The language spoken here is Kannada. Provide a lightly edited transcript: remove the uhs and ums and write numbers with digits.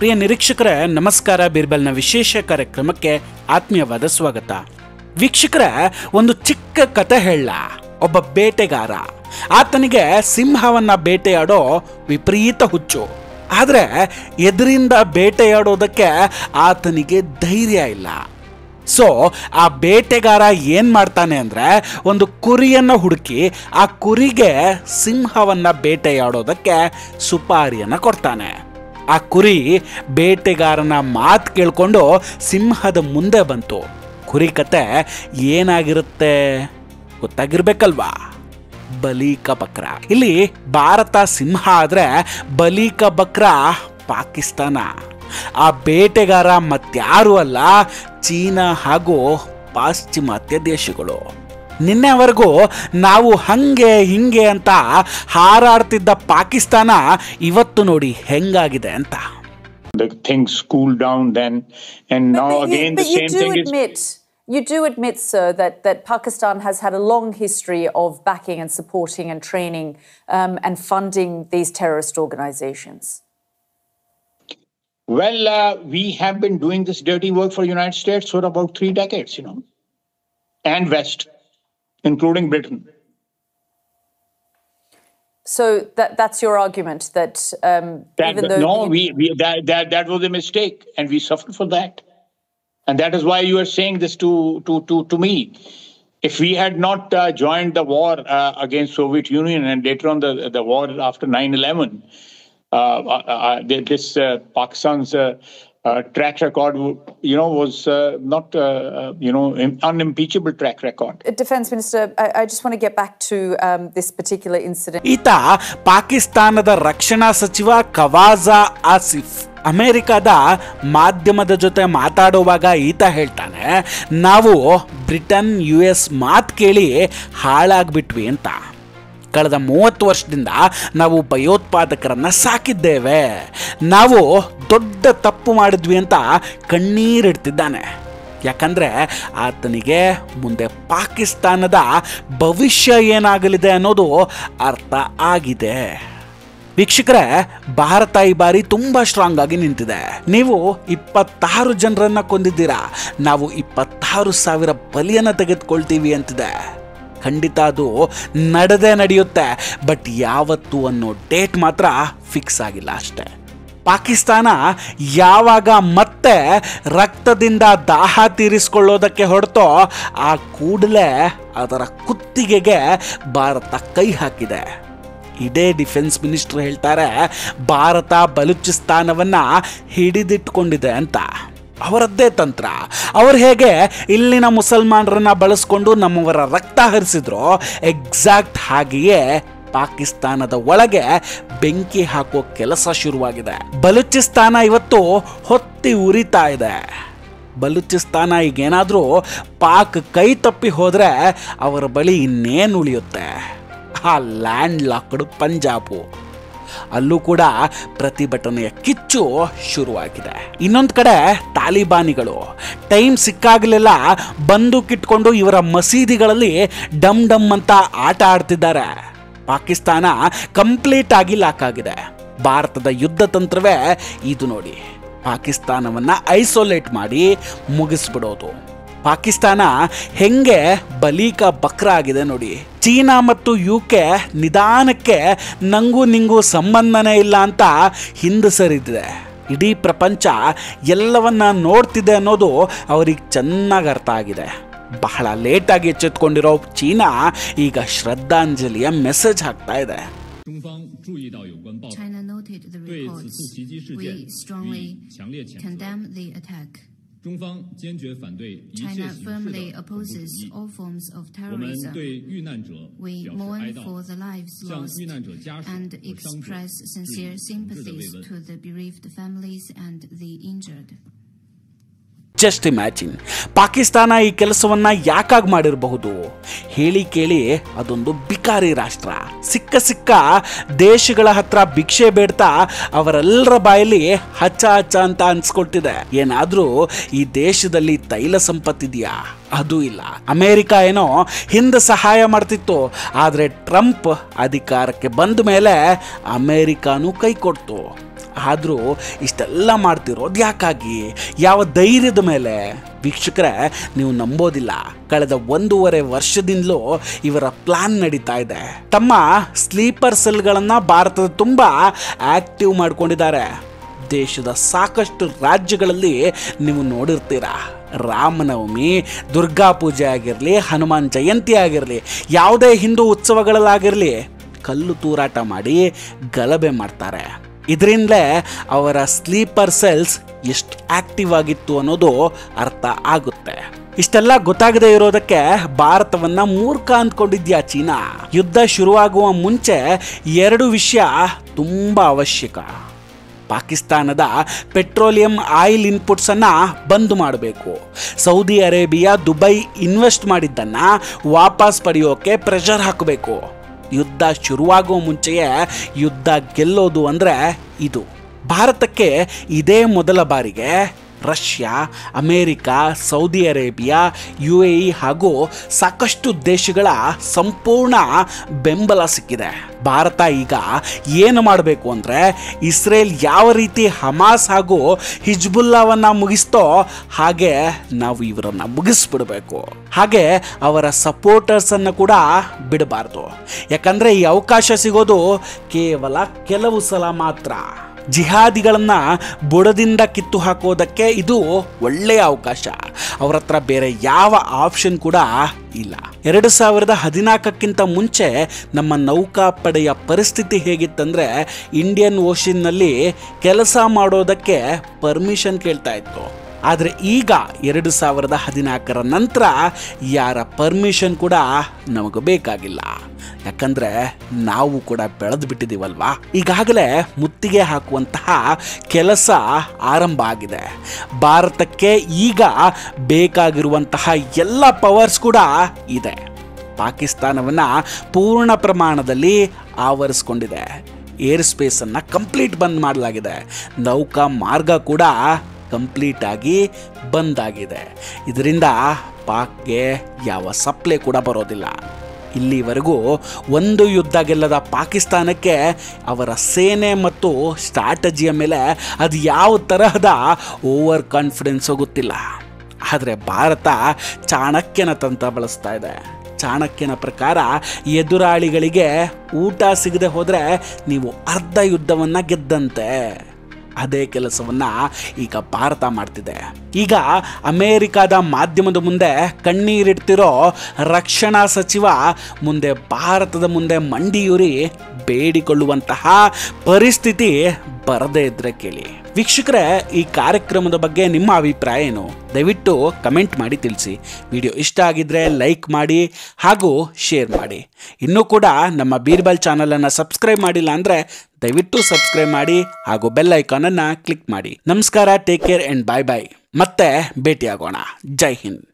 ಪ್ರಿಯ ನಿರೀಕ್ಷಕರೇ ನಮಸ್ಕಾರ. ಬೀರ್ಬಲ್ನ ವಿಶೇಷ ಕಾರ್ಯಕ್ರಮಕ್ಕೆ ಆತ್ಮೀಯವಾದ ಸ್ವಾಗತ. ವೀಕ್ಷಕರೇ, ಒಂದು ಚಿಕ್ಕ ಕತೆ ಹೇಳ. ಒಬ್ಬ ಬೇಟೆಗಾರ, ಆತನಿಗೆ ಸಿಂಹವನ್ನ ಬೇಟೆಯಾಡೋ ವಿಪರೀತ ಹುಚ್ಚು. ಆದರೆ ಎದುರಿಂದ ಬೇಟೆಯಾಡೋದಕ್ಕೆ ಆತನಿಗೆ ಧೈರ್ಯ ಇಲ್ಲ. ಸೊ ಆ ಬೇಟೆಗಾರ ಏನ್ ಮಾಡ್ತಾನೆ ಅಂದ್ರೆ, ಒಂದು ಕುರಿಯನ್ನು ಹುಡುಕಿ ಆ ಕುರಿಗೆ ಸಿಂಹವನ್ನ ಬೇಟೆಯಾಡೋದಕ್ಕೆ ಸುಪಾರಿಯನ್ನ ಕೊಡ್ತಾನೆ. ಆ ಕುರಿ ಬೇಟೆಗಾರನ ಮಾತು ಕೇಳ್ಕೊಂಡು ಸಿಂಹದ ಮುಂದೆ ಬಂತು. ಕುರಿ ಕತೆ ಏನಾಗಿರುತ್ತೆ ಗೊತ್ತಾಗಿರ್ಬೇಕಲ್ವಾ? ಬಲೀಕ ಬಕ್ರ. ಇಲ್ಲಿ ಭಾರತ ಸಿಂಹ ಆದ್ರೆ ಬಲೀಕ ಬಕ್ರ ಪಾಕಿಸ್ತಾನ. ಆ ಬೇಟೆಗಾರ ಮತ್ಯಾರು ಅಲ್ಲ, ಚೀನಾ ಹಾಗೂ ಪಾಶ್ಚಿಮಾತ್ಯ ದೇಶಗಳು. ನಿನ್ನೆವರೆಗೂ ನಾವು ಹಂಗೆ ಹಿಂಗೆ ಅಂತ ಹಾರಾಡ್ತಿದ್ದ ಪಾಕಿಸ್ತಾನ ಇವತ್ತು ನೋಡಿ ಹೆಂಗಾಗಿದೆ ಅಂತ. The things cooled down then, and now again the same thing is. You do admit, sir, that Pakistan has had a long history of backing and supporting and training and funding these terrorist organizations. Well, we have been doing this dirty work for the United States for about 3 decades, and West, including Britain. So that's your argument that even though that was a mistake, and we suffered for that, and that is why you are saying this to me. If we had not joined the war against Soviet Union and later on the war after 9/11, this Pakistan's track record, was not, unimpeachable track record. Defense Minister, I just want to get back to this particular incident. ಈತ ಪಾಕಿಸ್ತಾನದ ರಕ್ಷಣಾ ಸಚಿವ ಖವಾಜಾ ಆಸಿಫ್ ಅಮೆರಿಕದ ಮಾಧ್ಯಮದ ಜೊತೆ ಮಾತಾಡುವಾಗ ಈತ ಹೇಳ್ತಾನೆ, ನಾವು ಬ್ರಿಟನ್ US ಮಾತು ಕೇಳಿ ಹಾಳಾಗ್ಬಿಟ್ವಿ ಅಂತ. ಕಳೆದ 30 ವರ್ಷದಿಂದ ನಾವು ಭಯೋತ್ಪಾದಕರನ್ನ ಸಾಕಿದ್ದೇವೆ, ನಾವು ದೊಡ್ಡ ತಪ್ಪು ಮಾಡಿದ್ವಿ ಅಂತ ಕಣ್ಣೀರಿಡ್ತಿದ್ದಾನೆ. ಯಾಕಂದ್ರೆ ಆತನಿಗೆ ಮುಂದೆ ಪಾಕಿಸ್ತಾನದ ಭವಿಷ್ಯ ಏನಾಗಲಿದೆ ಅನ್ನೋದು ಅರ್ಥ ಆಗಿದೆ. ವೀಕ್ಷಕರೇ, ಭಾರತ ಈ ಬಾರಿ ತುಂಬಾ ಸ್ಟ್ರಾಂಗ್ ಆಗಿ ನಿಂತಿದೆ. ನೀವು 26 ಜನರನ್ನ ಕೊಂದಿದ್ದೀರಾ, ನಾವು 26,000 ಬಲಿಯನ್ನ ತೆಗೆದುಕೊಳ್ತೀವಿ ಅಂತಿದೆ. ಖಂಡಿತ ಅದು ನಡೆಯುತ್ತೆ, ಬಟ್ ಯಾವತ್ತು ಅನ್ನೋ ಡೇಟ್ ಮಾತ್ರ ಫಿಕ್ಸ್ ಆಗಿಲ್ಲ ಅಷ್ಟೆ. ಪಾಕಿಸ್ತಾನ ಯಾವಾಗ ಮತ್ತೆ ರಕ್ತದಿಂದ ದಾಹ ತೀರಿಸಿಕೊಳ್ಳೋದಕ್ಕೆ ಹೊರತೋ ಆ ಕೂಡಲೇ ಅದರ ಕುತ್ತಿಗೆಗೆ ಭಾರತ ಕೈ ಹಾಕಿದೆ. ಇದೇ ಡಿಫೆನ್ಸ್ ಮಿನಿಸ್ಟರ್ ಹೇಳ್ತಾರೆ, ಭಾರತ ಬಲೂಚಿಸ್ತಾನವನ್ನ ಹಿಡಿದಿಟ್ಕೊಂಡಿದೆ ಅಂತ. ಅವರದ್ದೇ ತಂತ್ರ. ಅವರು ಹೇಗೆ ಇಲ್ಲಿನ ಮುಸಲ್ಮಾನರನ್ನ ಬಳಸ್ಕೊಂಡು ನಮ್ಮವರ ರಕ್ತ ಹರಿಸಿದ್ರು, ಎಕ್ಸಾಕ್ಟ್ ಹಾಗೆಯೇ ಪಾಕಿಸ್ತಾನದ ಒಳಗೆ ಬೆಂಕಿ ಹಾಕೋ ಕೆಲಸ ಶುರುವಾಗಿದೆ. ಬಲೂಚಿಸ್ತಾನ ಇವತ್ತು ಹೊತ್ತಿ ಉರಿತಾ ಇದೆ. ಬಲೂಚಿಸ್ತಾನ ಈಗೇನಾದ್ರೂ ಪಾಕ್ ಕೈ ತಪ್ಪಿ ಹೋದ್ರೆ ಅವರ ಬಳಿ ಇನ್ನೇನು ಉಳಿಯುತ್ತೆ? ಆ ಲ್ಯಾಂಡ್ ಲಾಕ್ಡ್ ಪಂಜಾಬು. ಅಲ್ಲೂ ಕೂಡ ಪ್ರತಿಭಟನೆಯ ಕಿಚ್ಚು ಶುರುವಾಗಿದೆ. ಇನ್ನೊಂದು ಕಡೆ ತಾಲಿಬಾನಿಗಳು ಟೈಮ್ ಸಿಕ್ಕಾಗಲೆಲ್ಲ ಬಂದೂಕಿಟ್ಕೊಂಡು ಇವರ ಮಸೀದಿಗಳಲ್ಲಿ ಡಮ್ ಡಮ್ ಅಂತ ಆಟ ಆಡ್ತಿದ್ದಾರೆ. ಪಾಕಿಸ್ತಾನ ಕಂಪ್ಲೀಟ್ ಆಗಿ ಲಾಕ್ ಆಗಿದೆ. ಭಾರತದ ಯುದ್ಧ ತಂತ್ರವೇ ಇದು ನೋಡಿ, ಪಾಕಿಸ್ತಾನವನ್ನ ಐಸೋಲೇಟ್ ಮಾಡಿ ಮುಗಿಸ್ಬಿಡೋದು. ಪಾಕಿಸ್ತಾನ ಹೆಂಗೆ ಬಲೀಕ ಬಕ್ರ ಆಗಿದೆ ನೋಡಿ. ಚೀನಾ ಮತ್ತು UK ನಿಧಾನಕ್ಕೆ ನಂಗೂ ನಿಂಗೂ ಸಂಬಂಧನೇ ಇಲ್ಲ ಅಂತ ಹಿಂದೆ ಸರಿದಿದೆ. ಇಡೀ ಪ್ರಪಂಚ ಎಲ್ಲವನ್ನ ನೋಡ್ತಿದೆ ಅನ್ನೋದು ಅವ್ರಿಗೆ ಚೆನ್ನಾಗಿ ಅರ್ಥ ಆಗಿದೆ. ಬಹಳ ಲೇಟಾಗಿ ಎಚ್ಚೆತ್ಕೊಂಡಿರೋ ಚೀನಾ ಈಗ ಶ್ರದ್ಧಾಂಜಲಿಯ ಮೆಸೇಜ್ ಹಾಕ್ತಾ ಇದೆ. China noted the reports. We strongly condemn the attack. China firmly opposes all forms of terrorism. We mourn for the lives lost and express sincere sympathies to the bereaved families and the injured. Just imagine, Pakistan ಈ ಕೆಲಸವನ್ನ ಯಾಕಾಗಿ ಮಾಡಿರಬಹುದು? ಹೇಳಿ ಕೇಳಿ ಅದೊಂದು ಬಿಕಾರಿ ರಾಷ್ಟ್ರ. ಸಿಕ್ಕ ದೇಶಗಳ ಹತ್ರ ಭಿಕ್ಷೆ ಬೇಡ್ತಾ ಅವರೆಲ್ಲರ ಬಾಯಲ್ಲಿ ಹಚ್ಚ ಹಚ್ಚ ಅಂತ ಅನ್ಸ್ಕೊಳ್ತಿದೆ. ಏನಾದ್ರೂ ಈ ದೇಶದಲ್ಲಿ ತೈಲ ಸಂಪತ್ತಿದೆಯಾ? ಅದು ಇಲ್ಲ. ಅಮೇರಿಕ ಏನೋ ಹಿಂದೆ ಸಹಾಯ ಮಾಡ್ತಿತ್ತು, ಆದರೆ ಟ್ರಂಪ್ ಅಧಿಕಾರಕ್ಕೆ ಬಂದ ಮೇಲೆ ಅಮೇರಿಕಾನೂ ಕೈ ಕೊಡ್ತು. ಆದರೂ ಇಷ್ಟೆಲ್ಲ ಮಾಡ್ತಿರೋದು ಯಾಕಾಗಿ, ಯಾವ ಧೈರ್ಯದ ಮೇಲೆ? ವೀಕ್ಷಕರೇ, ನೀವು ನಂಬೋದಿಲ್ಲ, ಕಳೆದ 1.5 ವರ್ಷದಿಂದಲೂ ಇವರ ಪ್ಲಾನ್ ನಡೀತಾ ಇದೆ. ತಮ್ಮ ಸ್ಲೀಪರ್ ಸೆಲ್ಗಳನ್ನು ಭಾರತದ ತುಂಬ ಆಕ್ಟಿವ್ ಮಾಡ್ಕೊಂಡಿದ್ದಾರೆ. ದೇಶದ ಸಾಕಷ್ಟು ರಾಜ್ಯಗಳಲ್ಲಿ ನೀವು ನೋಡಿರ್ತೀರ. ರಾಮನವಮಿ, ದುರ್ಗಾ ಪೂಜೆ ಆಗಿರಲಿ, ಹನುಮಾನ್ ಜಯಂತಿ ಆಗಿರಲಿ, ಯಾವುದೇ ಹಿಂದೂ ಉತ್ಸವಗಳಲ್ಲಾಗಿರಲಿ, ಕಲ್ಲು ತೂರಾಟ ಮಾಡಿ ಗಲಭೆ ಮಾಡ್ತಾರೆ. ಇದರಿಂದಲೇ ಅವರ ಸ್ಲೀಪರ್ ಸೆಲ್ಸ್ ಎಷ್ಟು ಆಕ್ಟಿವ್ ಆಗಿತ್ತು ಅನ್ನೋದು ಅರ್ಥ ಆಗುತ್ತೆ. ಇಷ್ಟೆಲ್ಲ ಗೊತ್ತಾಗದೇ ಇರೋದಕ್ಕೆ ಭಾರತವನ್ನ ಮೂರ್ಖ ಅಂದ್ಕೊಂಡಿದ್ಯಾ ಚೀನಾ? ಯುದ್ಧ ಶುರುವಾಗುವ ಮುಂಚೆ 2 ವಿಷಯ ತುಂಬ ಅವಶ್ಯಕ. ಪಾಕಿಸ್ತಾನದ ಪೆಟ್ರೋಲಿಯಂ ಆಯಿಲ್ ಇನ್ಪುಟ್ಸನ್ನು ಬಂದ್ ಮಾಡಬೇಕು. ಸೌದಿ ಅರೇಬಿಯಾ, ದುಬೈ ಇನ್ವೆಸ್ಟ್ ಮಾಡಿದ್ದನ್ನು ವಾಪಸ್ ಪಡೆಯೋಕೆ ಪ್ರೆಷರ್ ಹಾಕಬೇಕು. ಯುದ್ಧ ಶುರುವಾಗುವ ಮುಂಚೆಯೇ ಯುದ್ಧ ಗೆಲ್ಲೋದು ಅಂದರೆ ಇದು. ಭಾರತಕ್ಕೆ ಇದೇ ಮೊದಲ ಬಾರಿಗೆ Russia, America, Saudi Arabia, UAE ಹಾಗೂ ಸಾಕಷ್ಟು ದೇಶಗಳ ಸಂಪೂರ್ಣ ಬೆಂಬಲ ಸಿಕ್ಕಿದೆ. ಭಾರತ ಈಗ ಏನು ಮಾಡಬೇಕು ಅಂದರೆ, ಇಸ್ರೇಲ್ ಯಾವ ರೀತಿ ಹಮಾಸ್ ಹಾಗೂ ಹಿಜ್ಬುಲ್ಲಾವನ್ನು ಮುಗಿಸ್ತೋ ಹಾಗೆ ನಾವು ಇವರನ್ನು ಮುಗಿಸ್ಬಿಡಬೇಕು. ಹಾಗೆ ಅವರ ಸಪೋರ್ಟರ್ಸನ್ನು ಕೂಡ ಬಿಡಬಾರ್ದು. ಯಾಕಂದರೆ ಈ ಅವಕಾಶ ಸಿಗೋದು ಕೇವಲ ಕೆಲವು ಸಲ ಮಾತ್ರ. ಜಿಹಾದಿಗಳನ್ನು ಬುಡದಿಂದ ಕಿತ್ತು ಹಾಕೋದಕ್ಕೆ ಇದು ಒಳ್ಳೆಯ ಅವಕಾಶ. ಅವರ ಹತ್ರ ಬೇರೆ ಯಾವ ಆಪ್ಷನ್ ಕೂಡ ಇಲ್ಲ. 2014ಕ್ಕಿಂತ ಮುಂಚೆ ನಮ್ಮ ನೌಕಾಪಡೆಯ ಪರಿಸ್ಥಿತಿ ಹೇಗಿತ್ತಂದರೆ, ಇಂಡಿಯನ್ ಓಷನ್ನಲ್ಲಿ ಕೆಲಸ ಮಾಡೋದಕ್ಕೆ ಪರ್ಮಿಷನ್ ಕೇಳ್ತಾ ಇತ್ತು. ಆದರೆ ಈಗ 2014ರ ನಂತರ ಯಾರ ಪರ್ಮಿಷನ್ ಕೂಡ ನಮಗೆ ಬೇಕಾಗಿಲ್ಲ. ಯಾಕಂದರೆ ನಾವು ಕೂಡ ಬೆಳೆದು ಬಿಟ್ಟಿದ್ದೀವಲ್ವಾ. ಈಗಾಗಲೇ ಮುತ್ತಿಗೆ ಹಾಕುವಂತಹ ಕೆಲಸ ಆರಂಭ ಆಗಿದೆ. ಭಾರತಕ್ಕೆ ಈಗ ಬೇಕಾಗಿರುವಂತಹ ಎಲ್ಲ ಪವರ್ಸ್ ಕೂಡ ಇದೆ. ಪಾಕಿಸ್ತಾನವನ್ನು ಪೂರ್ಣ ಪ್ರಮಾಣದಲ್ಲಿ ಆವರಿಸ್ಕೊಂಡಿದೆ. ಏರ್ ಸ್ಪೇಸನ್ನು ಕಂಪ್ಲೀಟ್ ಬಂದ್ ಮಾಡಲಾಗಿದೆ. ನೌಕಾ ಮಾರ್ಗ ಕೂಡ ಕಂಪ್ಲೀಟ್ ಆಗಿ ಬಂದಾಗಿದೆ. ಇದರಿಂದ ಪಾಕ್ಗೆ ಯಾವ ಸಪ್ಲೈ ಕೂಡ ಬರೋದಿಲ್ಲ. ಇಲ್ಲಿವರೆಗೂ ಒಂದು ಯುದ್ಧ ಗೆಲ್ಲದ ಪಾಕಿಸ್ತಾನಕ್ಕೆ ಅವರ ಸೇನೆ ಮತ್ತು ಸ್ಟ್ರಾಟಜಿಯ ಮೇಲೆ ಅದು ಯಾವ ತರಹದ ಓವರ್ ಕಾನ್ಫಿಡೆನ್ಸು ಗೊತ್ತಿಲ್ಲ. ಆದರೆ ಭಾರತ ಚಾಣಕ್ಯನ ತಂತ್ರ ಬಳಸ್ತಾ ಇದೆ. ಚಾಣಕ್ಯನ ಪ್ರಕಾರ ಎದುರಾಳಿಗಳಿಗೆ ಊಟ ಸಿಗದೆ ಹೋದರೆ ನೀವು ಅರ್ಧ ಯುದ್ಧವನ್ನು ಗೆದ್ದಂತೆ. ಅದೇ ಕೆಲಸವನ್ನು ಈಗ ಭಾರತ ಮಾಡ್ತಿದೆ. ಈಗ ಅಮೇರಿಕಾದ ಮಾಧ್ಯಮದ ಮುಂದೆ ಕಣ್ಣೀರಿಡ್ತಿರೋ ರಕ್ಷಣಾ ಸಚಿವ ಮುಂದೆ ಭಾರತದ ಮುಂದೆ ಮಂಡಿಯೂರಿ ಬೇಡಿಕೊಳ್ಳುವಂತಹ ಪರಿಸ್ಥಿತಿ ಬರದೇ ಇದ್ರೆ ಕೇಳಿ. ವೀಕ್ಷಕರೇ, ಈ ಕಾರ್ಯಕ್ರಮದ ಬಗ್ಗೆ ನಿಮ್ಮ ಅಭಿಪ್ರಾಯ ಏನು? ದಯವಿಟ್ಟು ಕಮೆಂಟ್ ಮಾಡಿ ತಿಳಿಸಿ. ವಿಡಿಯೋ ಇಷ್ಟ ಆಗಿದ್ರೆ ಲೈಕ್ ಮಾಡಿ ಹಾಗೂ ಶೇರ್ ಮಾಡಿ. ಇನ್ನೂ ಕೂಡ ನಮ್ಮ ಬೀರ್ಬಲ್ ಚಾನಲನ್ನು ಸಬ್ಸ್ಕ್ರೈಬ್ ಮಾಡಿಲ್ಲ ಅಂದರೆ ದಯವಿಟ್ಟು ಸಬ್ಸ್ಕ್ರೈಬ್ ಮಾಡಿ ಹಾಗೂ ಬೆಲ್ ಐಕಾನನ್ನು ಕ್ಲಿಕ್ ಮಾಡಿ. ನಮಸ್ಕಾರ, ಟೇಕ್ ಕೇರ್ ಆ್ಯಂಡ್ ಬಾಯ್ ಬಾಯ್. ಮತ್ತೆ ಭೇಟಿಯಾಗೋಣ. ಜೈ ಹಿಂದ್.